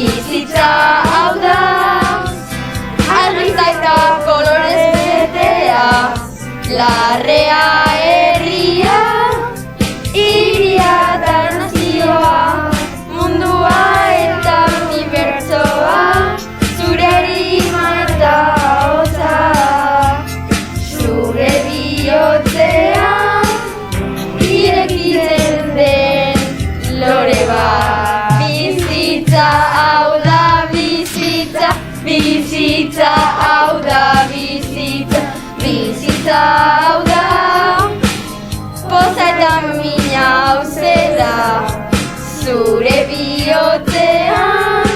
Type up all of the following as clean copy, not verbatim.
bizitza hau da, argiz eta kolorez betea, larrea herria, hiria eta nazioa, mundua eta unibertsoa, zure rima eta hotza, zure bihotzean, irekitzen den lore bat. Bizitza hau da bizitza, bizitza hau da bizitza, bizitza hau da, poza eta mina hauzela, zure bihotzean,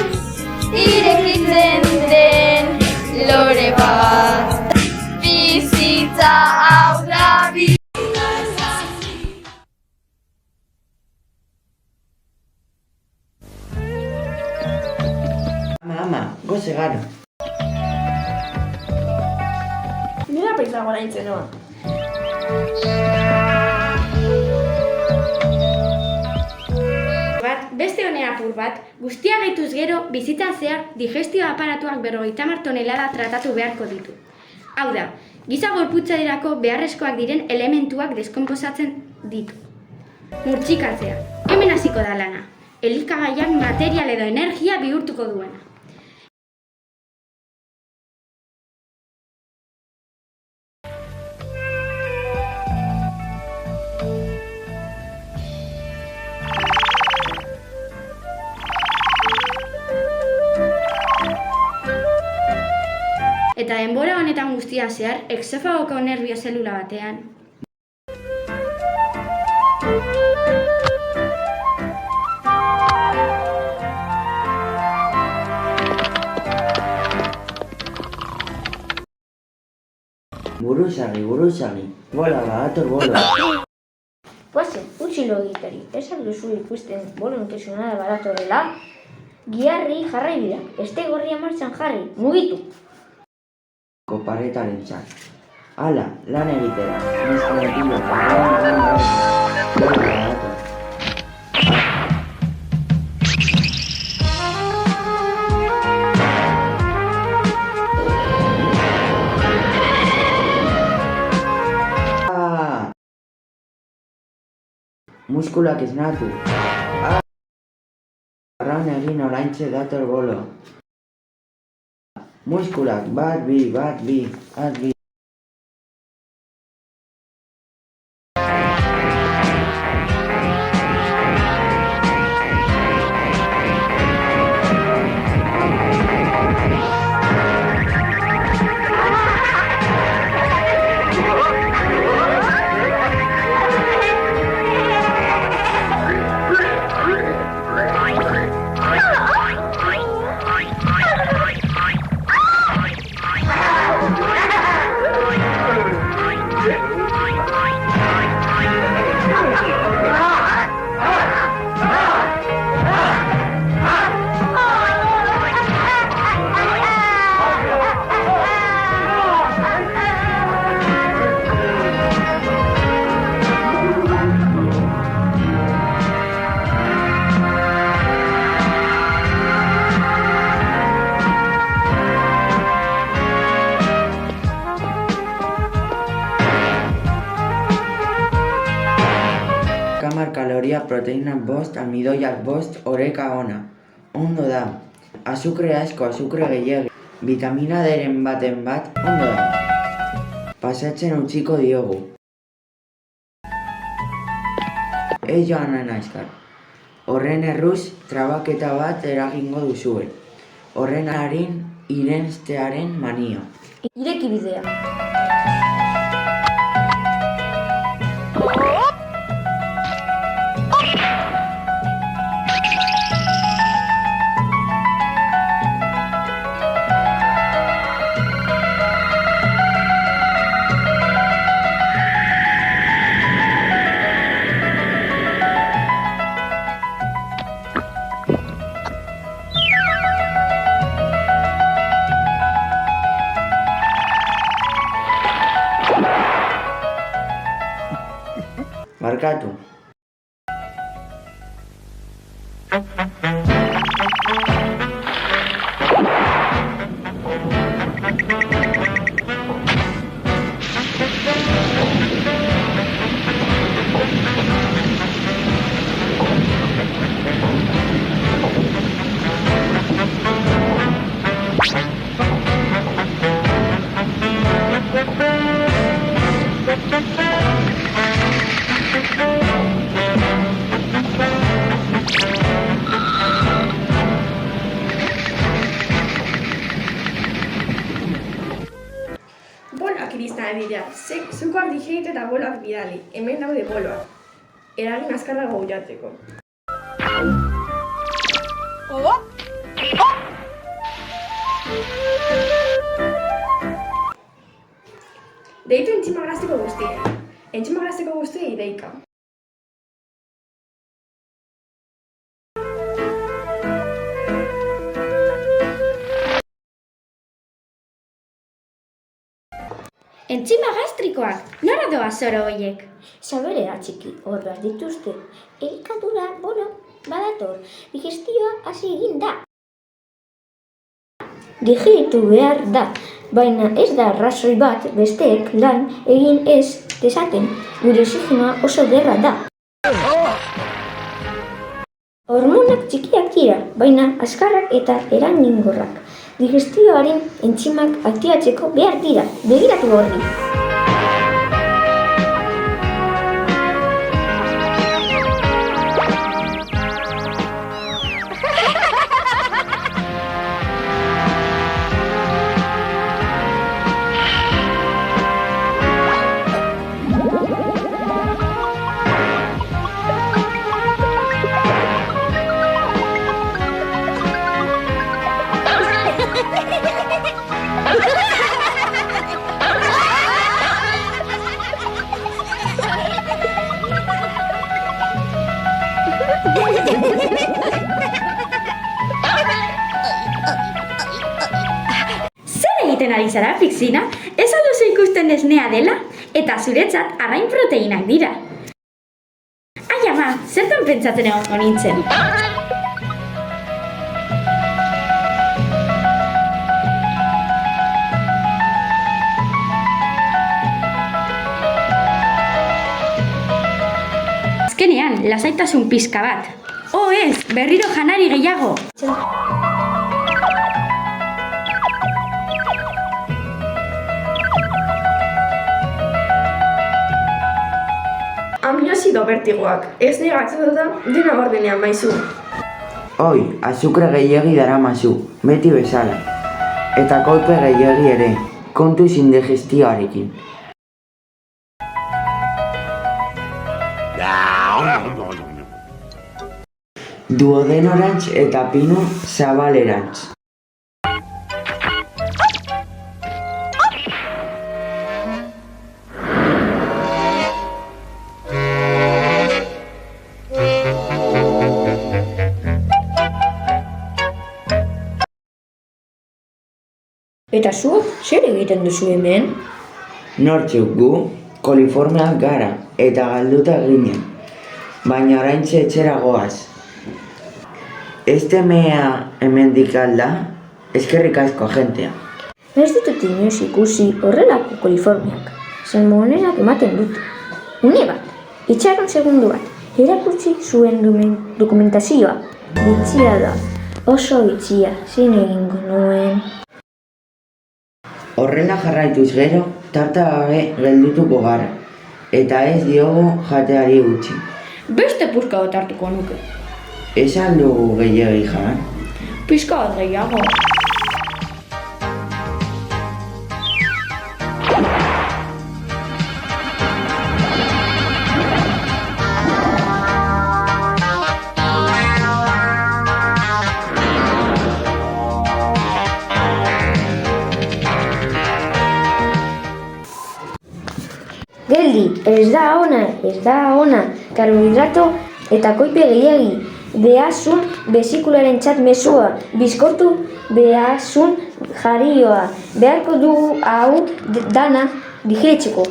irekitzen den lore bat. Bizitza hau da bizitza. Ama, goze gara. Nira peizago nahitzen noa. Beste hone apur bat, guztia gehituz gero, bizitzan zehar digestio aparatuak 50 tonelada tratatu beharko ditu. Hau da, giza gorputzaderako beharrezkoak diren elementuak deskonposatzen ditu. Murtsikatzea, hemen hasiko da lana. Elikagaiak material edo energia bihurtuko duena. Eta denbora honetan guztia zehar, exofagoko nerbio zelula batean. Buruzagi, bola badator bola. Guazen, utzi lo egiteri, esak duzu ikusten bolon kesunada baratorrela, giarri jarrai dira, este gorria martxan jarri, mugitu. Koparetaren txak. Hala, lan egitera. Nizkaletilo, bola badator. Muskulak esnatu. Arraun egin oraintxe dator bolo. Muskulak, bat bi. Kaloria, proteína bost, almidoiak bost, oreka ona. Ondo da. Azukre asko, azukre gehiagi. Vitamina D-ren baten bat, ondo da. Pasatzen utziko diogu. Joan naizkar. Horren erruz, trabaketa bat eragingo duzue. Horren harin, irenstearen manio. Ireki bidea. Barkatu. badira, zukoak digerit eta boloak bidali, hemen daude boloak. Eragin azkarra gouratzeko. Deitu entzimagraziko guztiei. Entzimagraziko guztiei deika. Entzima gastrikoak, nora doa zoro horiek? Saberea txiki, hor behar dituzte. Elikadura, badator, digestioa hasi egin da. Digeritu behar da, baina ez da arrazoi bat besteek lan egin ez dezaten, gure oxigenoa oso gerra da. Hormonak txikiak dira, baina azkarrak eta eraginkorrak. Digestioaren entzimak aktibatzeko behar dira, begiratu horri. Zer egiten ari zara, Pixina? Ez alduzu ikusten esnea dela? Eta zuretzat arrain proteinak dira. Ai ama, zertan pentsatzen egongo nintzen? Azkenean, lasaitasun pixka bat. Oh ez, berriro janari gehiago. Aminoazido bertigoak, ez negatzen da dena ordenean maizu. Hoi, azukre gehiegi daramazu, beti bezala. Eta kolpe gehiegi ere, kontuz indigestioarekin. Duodenorantz eta pinu zabalerantz. Eta zuok, zer egiten duzu hemen? Nortzuk gu, koliformeak gara eta galduta ginen, baina oraintxe etxera goaz. Mea hemendik alda, eskerrik asko agentea. Ez ditut inoiz ikusi horrelako koliformeak, salmonerak ematen dut. Une bat, itxaron segundu bat, erakutsi zuen dokumentazioa. Bitxia da, oso bitxia, zein egingo nuen. Horrela jarraituz gero, tarta gabe geldutuko gara, eta ez diogu jateari utzi. Beste puska bat hartuko nuke. Ez aldugu gehiagi jan? Pixka bat gehiago. Geldi, ez da ona, karbohidrato eta koipe gehiagi. Behazun besikularen txat mezua, bizkortu behazun jarioa. Beharko dugu hau dana digeritzeko.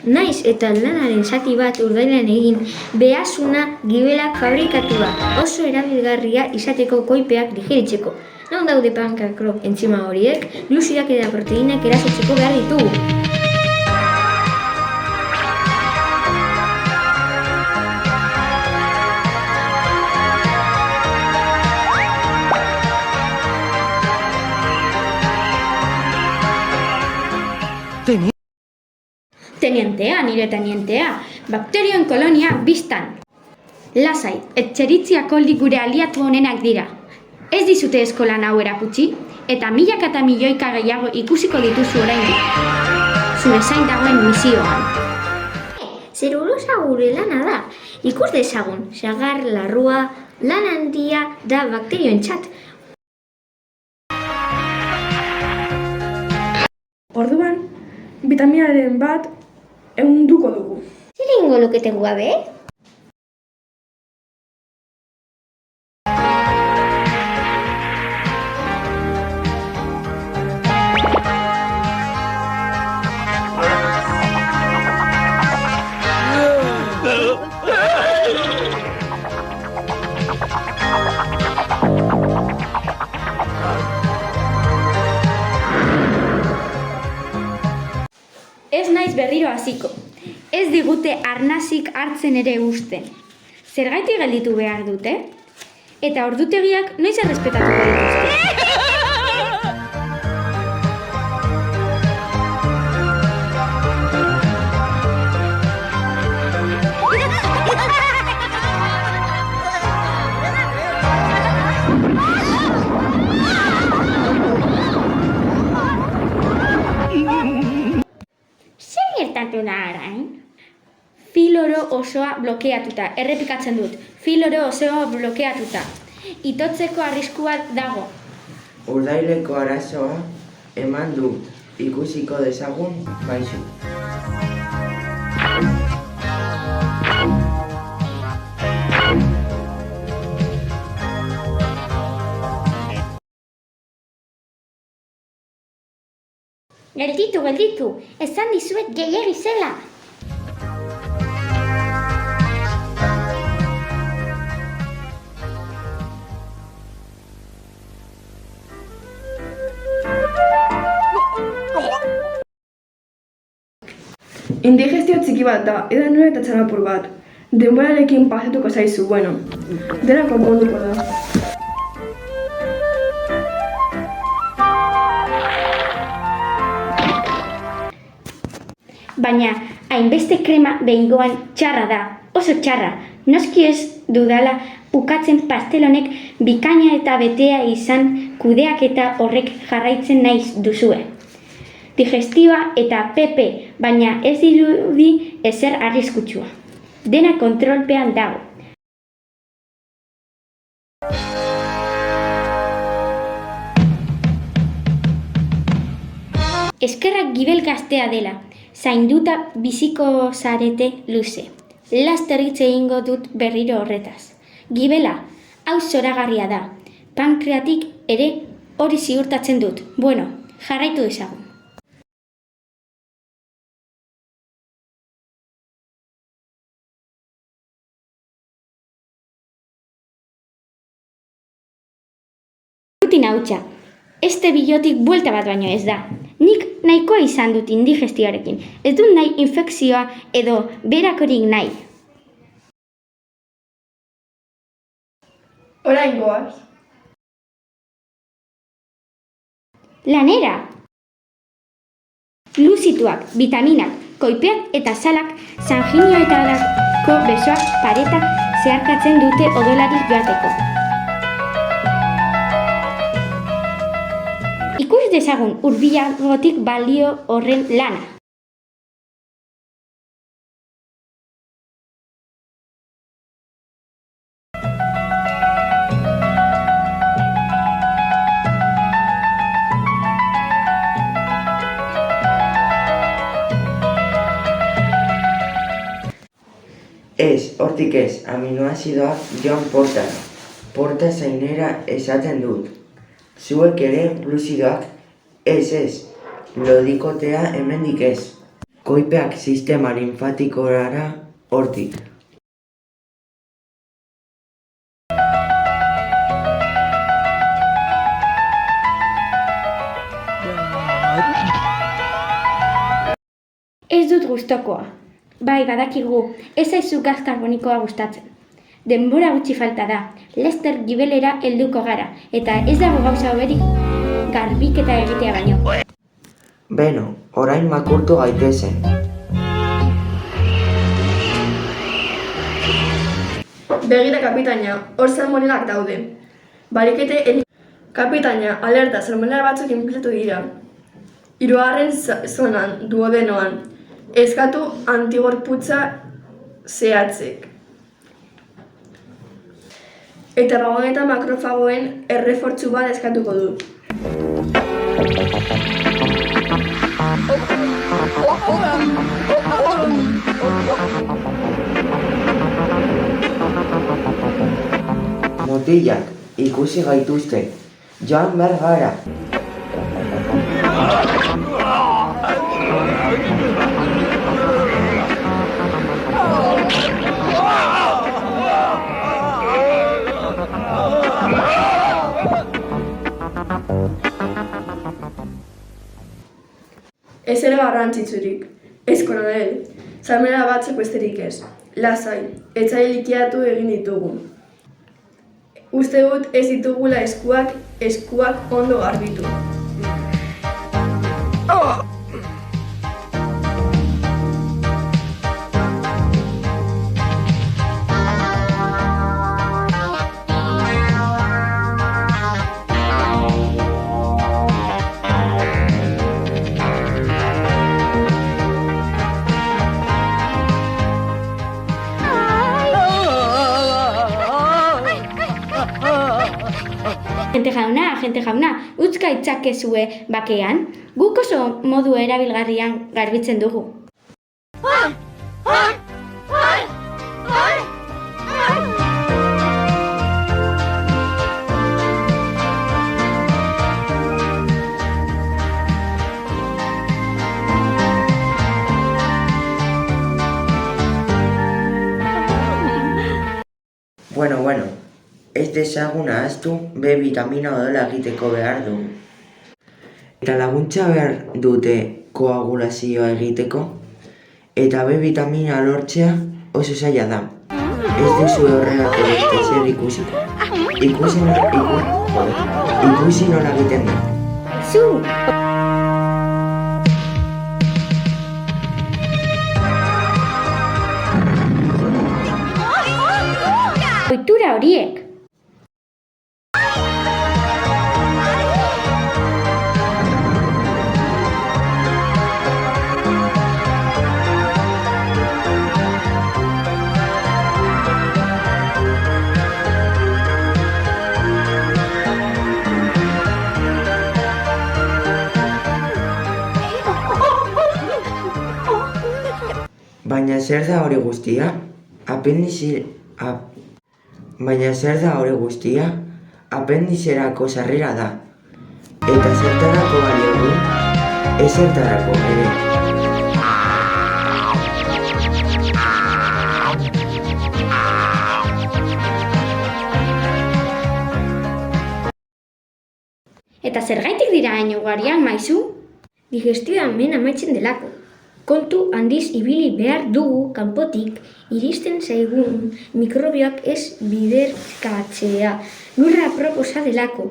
Naiz eta lanaren zati bat urdailean egin, behazuna gibelak fabrikatua, oso erabilgarria izateko koipeak digeritzeko. Non daude pankakro entzima horiek, gluzidak eta proteinak erasotzeko behar ditugu. Tenientea, nire tenientea, bakterioen kolonia biztan. Lasai, etxeritziak oldi gure aliatu honenak dira. Ez dizute eskolan hau erakutsi, eta milaka eta milioika gehiago ikusiko dituzu oraindik. Zure zain dagoen misioan. Zerulosa gure lana da. Ikus dezagun, sagar, larrua, lan handia da bakterioentzat. Orduan, vitaminaren bat ehunduko dugu. Zer egingo lukete gabe? Ez naiz berriro hasiko. Ez digute arnazik hartzen ere uzten. Zergatik gelditu behar dute? Eta ordutegiak noiz errespetatuko dituzte? Zer gertatu da orain? Filoro osoa blokeatuta. Errepikatzen dut. Filoro osoa blokeatuta. Itotzeko arriskua dago. Urdaileko arazoa eman du. Ikusiko dezagun baizu. Gelditu. Esan dizuet gehiegi zela. Indigestio txiki bat da, edanura eta txanapur bat. Denborarekin pasatuko zaizu, bueno, dena konponduko da. Baina, hainbeste krema behingoan txarra da, oso txarra. Noski ez dudala ukatzen pastel honek bikaina eta betea izan kudeaketa horrek jarraitzen naiz duzue. Digestioa eta PP, baina ez dirudi ezer arriskutsua. Dena kontrolpean dago. Eskerrak gibel gaztea dela, zainduta biziko zarete luze. Laster hitz egingo dut berriro horretaz. Gibela, hau zoragarria da. Pankreatik ere hori ziurtatzen dut. Bueno, jarraitu dezagun. Rutina hutsa. Este bilotik buelta bat baino ez da. Nik nahikoa izan dut indigestioarekin. Ez dut nahi infekzioa edo berakorik nahi. Orain goaz. Lanera! Luzituak, vitaminak, koipeak eta salak sanginioetarako besoak pareta zeharkatzen dute odolari joateko. Ikus dezagun hurbilagotik balio horren lana. Ez, hortik ez, aminoazidoak joan portara. Porta zainera esaten dut. Zuek ere gluzidoak, ez, lodikotea hemendik ez. Koipeak sistema linfatikorara hortik. Ez dut gustokoa. Bai, badakigu, ez zaizu gaz karbonikoa gustatzen. Denbora gutxi falta da, Lester gibelera helduko gara, eta ez dago gauza hoberik garbiketa egitea baino. Beno, orain makurtu gaitezen. Begira kapitaina, hor salmonelak daude. Barikete kapitaina, alerta, salmonela batzuk infiltratu dira. 3. zonan, duodenoan. Eskatu antigorputza zehatzek. Eta bagonetan makrofagoen errefortzu bat eskatuko du. Mutilak, ikusi gaituzte, joan behar gara. Ez ere garrantzitsurik, ez koronel, salmonela batzuk besterik ez. Lasai, etxai likiatu egin ditugu. Uste dut ez ditugula eskuak ondo garbitu. Agente jauna, utz gaitzakezue bakean, guk oso modu erabilgarrian garbitzen dugu. Bueno, ez dezagun ahaztu B vitamina odola egiteko behar du. Eta laguntza behar dute koagulazioa egiteko, eta B vitamina lortzea oso zaila da. Ez duzu horrelako beste zer ikusiko. Ikusi nola egiten da. Zu! Ohitura horiek. Baina zer da hori guztia? Apendizerako sarrera da. Eta zertarako balio du? Ezertarako ere. Eta zergaitik dira hain ugariak, maizu? Digestioa hemen amaitzen delako. Kontu handiz ibili behar dugu kanpotik iristen zaigun mikrobioak ez biderkatzea. Lurra proposa delako.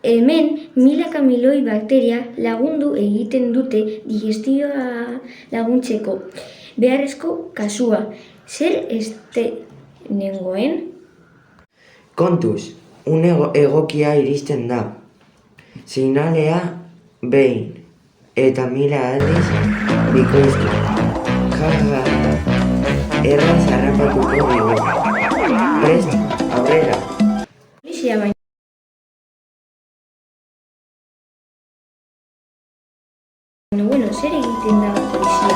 Hemen milaka milioi bakteria lagundu egiten dute digestioa laguntzeko. Beharrezko kasua. Zer nengoen? Kontuz, une egokia iristen da. Seinalea behin eta 1000 aldiz bikoiztu. Jaja, erraz harrapatuko dugu. Prest, aurrera. Polizia baina. Bueno, zer egiten da polizia?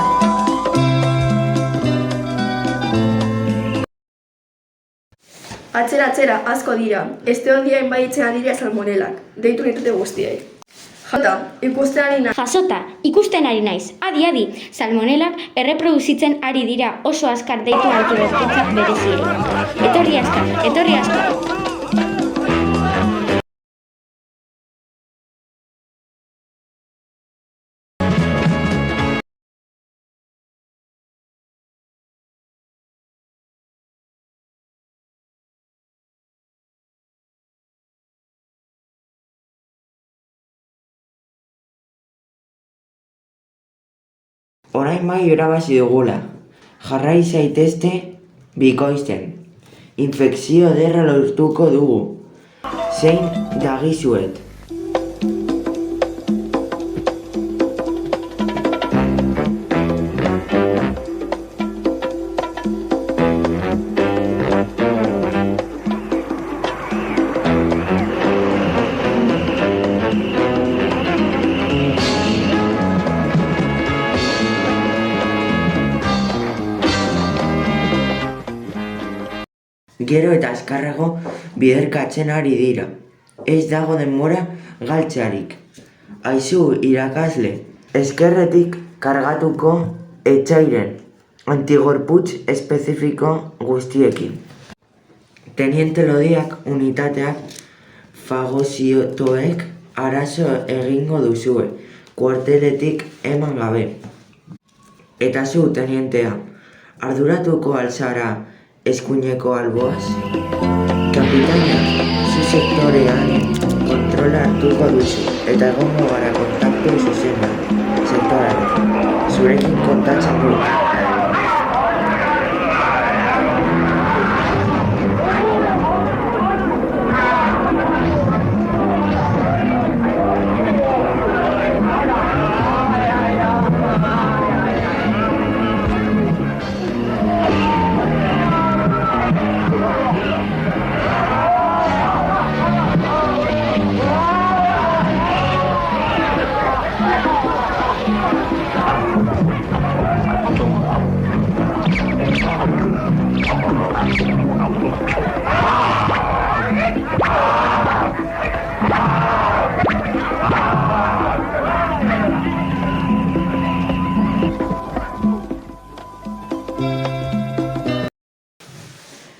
Atzera, asko dira. Esteondia enbaitzen ari dira salmonelak. Deitu nitute guztiei. Jasota, ikusten ari naiz. Adi, salmonelak erreproduzitzen ari dira oso azkar deitu antibertitzak bereziei. Etorri azkar. Orain bai irabazi dugula. Jarrai zaitezte bikoizten. infekzio ederra lortuko dugu. Zein dagizuet. Gero eta azkarrago biderkatzen ari dira. Ez dago denbora galtzearik. Aizu irakasle, ezkerretik kargatuko etsairen antigorputz espezifiko guztiekin. Teniente Lodiak unitateak fagozitoek arazo egingo duzue, kuarteletik eman gabe. Eta zu, tenientea, arduratuko alzara eskuineko alboaz? Kapitaina, zu sektorean kontrola hartuko duzu, eta egongo gara kontaktu zuzenean, sektorean. Zurekin kontatzen du.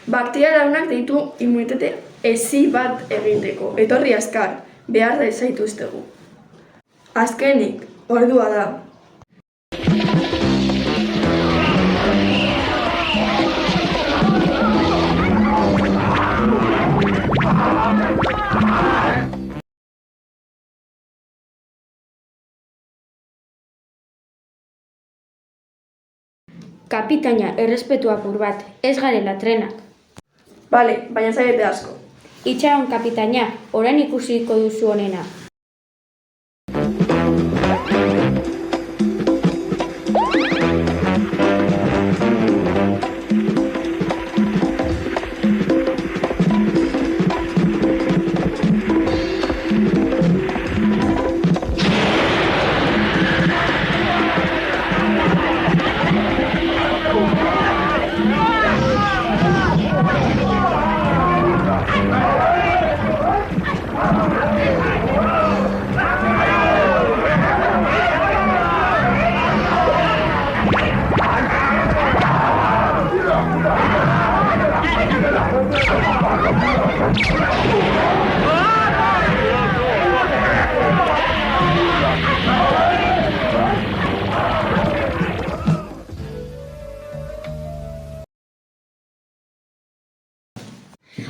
Bakterialaunak deitu immunitate hezi bat egiteko. Etorri azkar, behar da zaituztegu. Azkenik, ordua da. Kapitaina, errespetu apur bat, ez garela trenak. Bale, baina zarete asko. Itxaron, kapitaina, orain ikusiko duzu honena.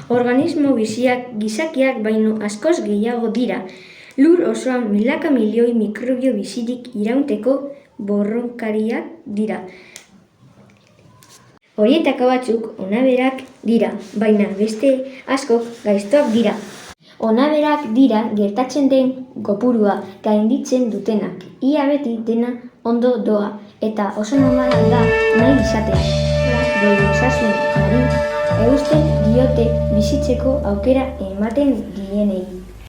Organismo biziak gizakiak baino askoz gehiago dira. Lur osoan milaka milioi mikrobio bizirik iraunteko borronkariak dira. Horietako batzuk onaberak dira, baina beste askok gaiztoak dira. Onaberak dira gertatzen den kopurua gainditzen dutenak. Ia beti dena ondo doa eta oso normala da nahi izatea. Bere osasunari eusten diote bizitzeko aukera ematen dienei.